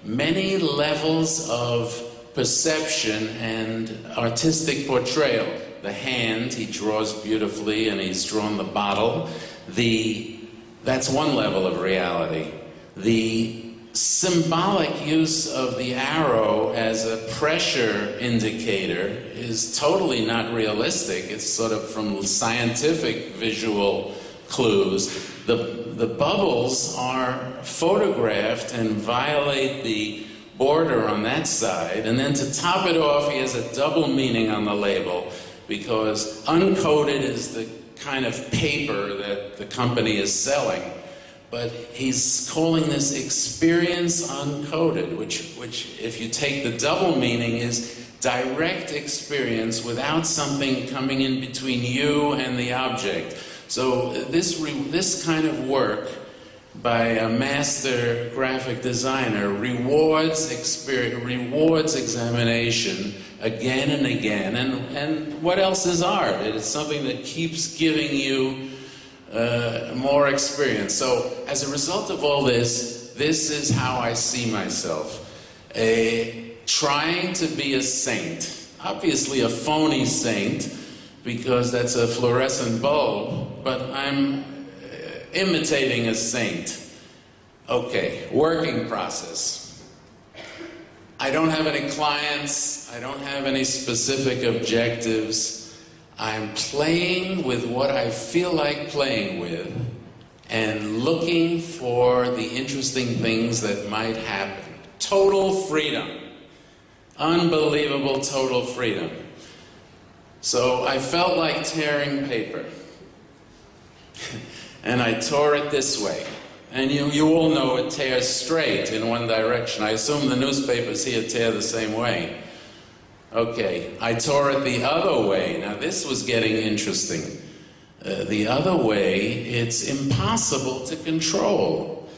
many levels of perception and artistic portrayal. The hand, he draws beautifully, and he's drawn the bottle. That's one level of reality. The symbolic use of the arrow as a pressure indicator is totally not realistic. It's sort of from scientific visual clues. The bubbles are photographed and violate the border on that side, and then to top it off, he has a double meaning on the label, because uncoated is the kind of paper that the company is selling, but he's calling this experience uncoated, which if you take the double meaning, is direct experience without something coming in between you and the object. So this kind of work by a master graphic designer rewards experience, rewards examination again and again. And what else is art? It's something that keeps giving you more experience. So as a result of all this, this is how I see myself. Trying to be a saint. Obviously a phony saint, because that's a fluorescent bulb, but I'm imitating a saint. Okay, working process. I don't have any clients, I don't have any specific objectives. I'm playing with what I feel like playing with and looking for the interesting things that might happen. Total freedom. Unbelievable total freedom. So I felt like tearing paper. And I tore it this way. And you all know it tears straight in one direction. I assume the newspapers here tear the same way. Okay, I tore it the other way. Now this was getting interesting. The other way, it's impossible to control.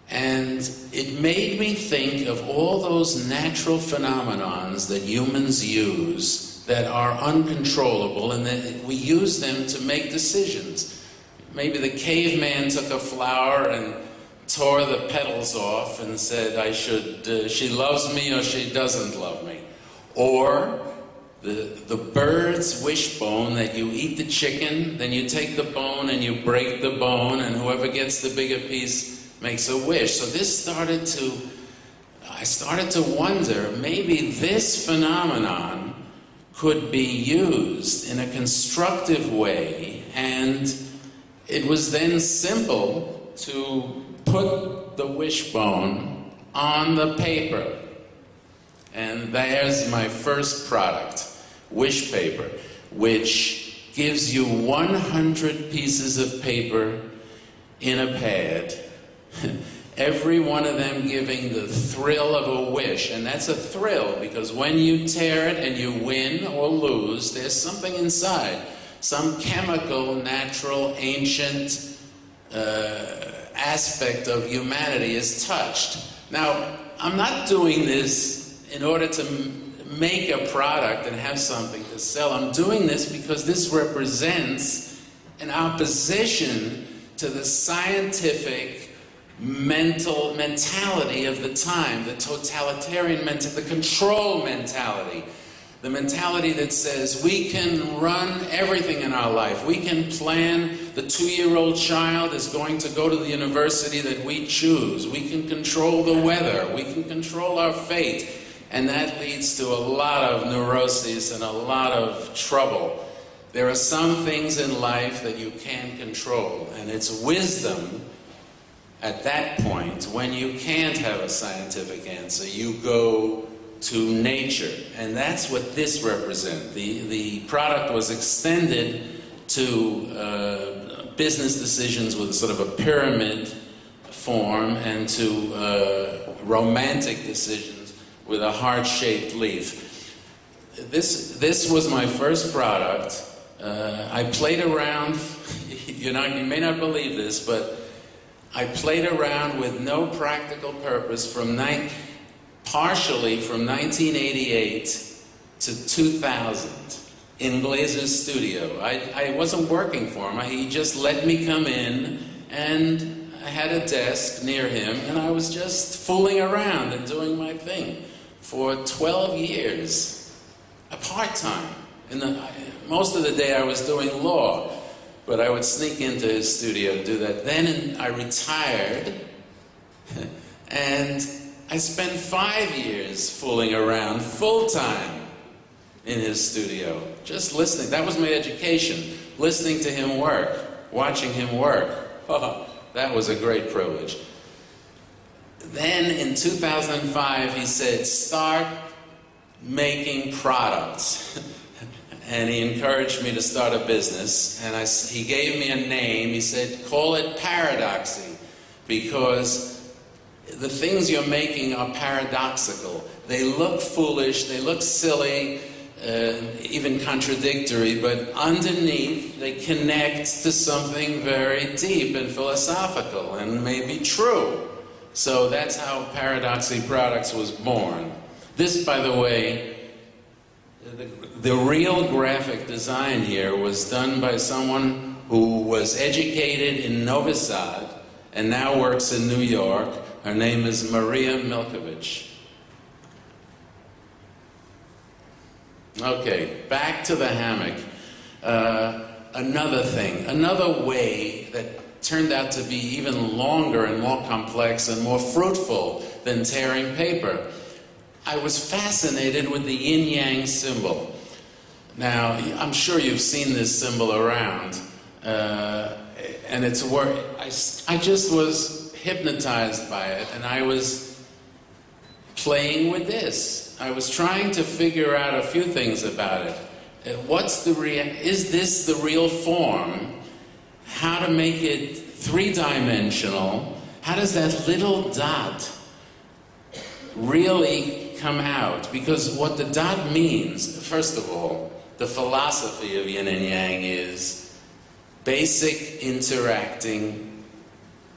And it made me think of all those natural phenomenons that humans use that are uncontrollable, and that we use them to make decisions. Maybe the caveman took a flower and tore the petals off and said, she loves me or she doesn't love me. Or the bird's wishbone, that you eat the chicken, then you take the bone and you break the bone, and whoever gets the bigger piece makes a wish. So I started to wonder, maybe this phenomenon could be used in a constructive way, and it was then simple to put the wishbone on the paper. And there's my first product, wish paper, which gives you 100 pieces of paper in a pad, every one of them giving the thrill of a wish. And that's a thrill, because when you tear it and you win or lose, there's something inside. Some chemical, natural, ancient aspect of humanity is touched. Now, I'm not doing this in order to make a product and have something to sell. I'm doing this because this represents an opposition to the scientific mentality of the time, the totalitarian mentality, the control mentality. The mentality that says we can run everything in our life. We can plan, the 2-year-old child is going to go to the university that we choose. We can control the weather. We can control our fate. And that leads to a lot of neuroses and a lot of trouble. There are some things in life that you can't control. And it's wisdom at that point, when you can't have a scientific answer, you go to nature, and that's what this represents. The product was extended to business decisions with sort of a pyramid form, and to romantic decisions with a heart-shaped leaf. This was my first product. I played around, you may not believe this, but I played around with no practical purpose partially from 1988 to 2000 in Glejzer's studio. I wasn't working for him. He just let me come in, and I had a desk near him, and I was just fooling around and doing my thing for 12 years, part-time. Most of the day I was doing law, but I would sneak into his studio to do that. Then I retired, and I spent 5 years fooling around full-time in his studio, just listening. That was my education, listening to him work, watching him work. That was a great privilege. Then in 2005, he said, start making products. And he encouraged me to start a business. And he gave me a name. He said, call it Paradoxy, because the things you're making are paradoxical. They look foolish, they look silly, even contradictory, but underneath they connect to something very deep and philosophical and maybe true. So that's how Paradoxy Products was born. This, by the way, the real graphic design here was done by someone who was educated in Novi Sad and now works in New York. Her name is Maria Milkovich. Okay, back to the hammock. Another thing, another way that turned out to be even longer and more complex and more fruitful than tearing paper. I was fascinated with the yin-yang symbol. Now, I'm sure you've seen this symbol around, and it's I just was hypnotized by it, and I was playing with this. I was trying to figure out a few things about it. Is this the real form? How to make it three-dimensional? How does that little dot really come out? Because what the dot means, first of all, the philosophy of yin and yang is basic interacting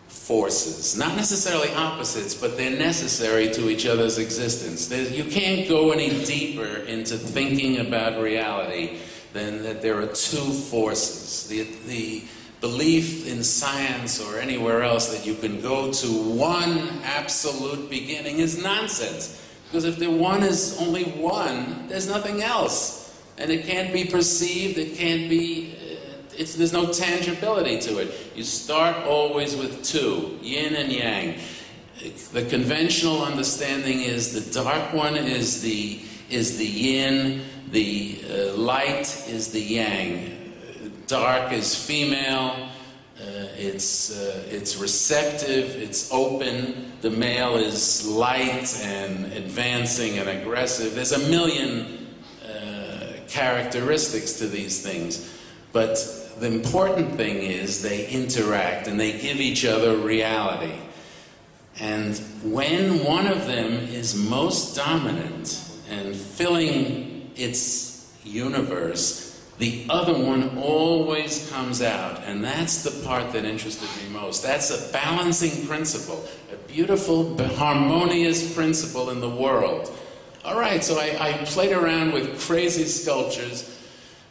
forces. Not necessarily opposites, but they're necessary to each other's existence. You can't go any deeper into thinking about reality than that there are two forces. The belief in science or anywhere else that you can go to one absolute beginning is nonsense. Because if the one is only one, there's nothing else. And it can't be perceived, it can't be, there's no tangibility to it. You start always with two, yin and yang. The conventional understanding is the dark one is the yin, the light is the yang. Dark is female, it's receptive, it's open. The male is light and advancing and aggressive. There's a million characteristics to these things, but the important thing is they interact and they give each other reality. And when one of them is most dominant and filling its universe, the other one always comes out, and that's the part that interested me most. That's a balancing principle, a beautiful, harmonious principle in the world. All right, so I played around with crazy sculptures.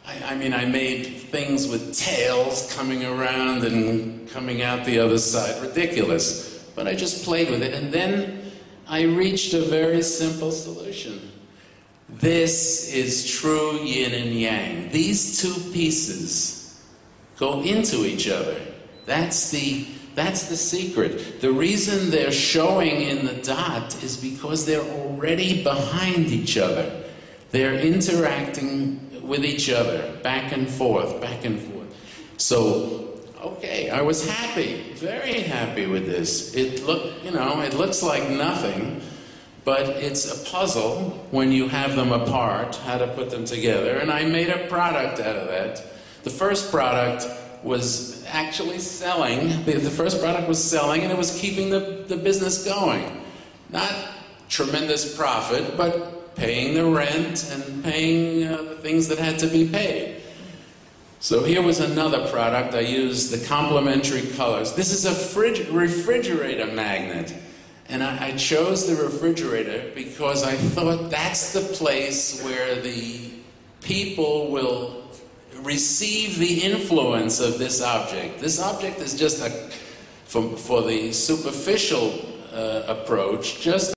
I mean, I made things with tails coming around and coming out the other side. Ridiculous. But I just played with it, and then I reached a very simple solution. This is true yin and yang. These two pieces go into each other. That's the secret. The reason they're showing in the dot is because they're already behind each other. They're interacting with each other, back and forth, back and forth. So, okay, I was happy, very happy with this. It looks like nothing, but it's a puzzle when you have them apart, how to put them together, and I made a product out of that. The first product was actually selling. The first product was selling, and it was keeping the business going. Not tremendous profit, but paying the rent and paying the things that had to be paid. So here was another product. I used the complementary colors. This is a refrigerator magnet. And I chose the refrigerator because I thought that's the place where the people will receive the influence of this object. This object is just a for the superficial approach, just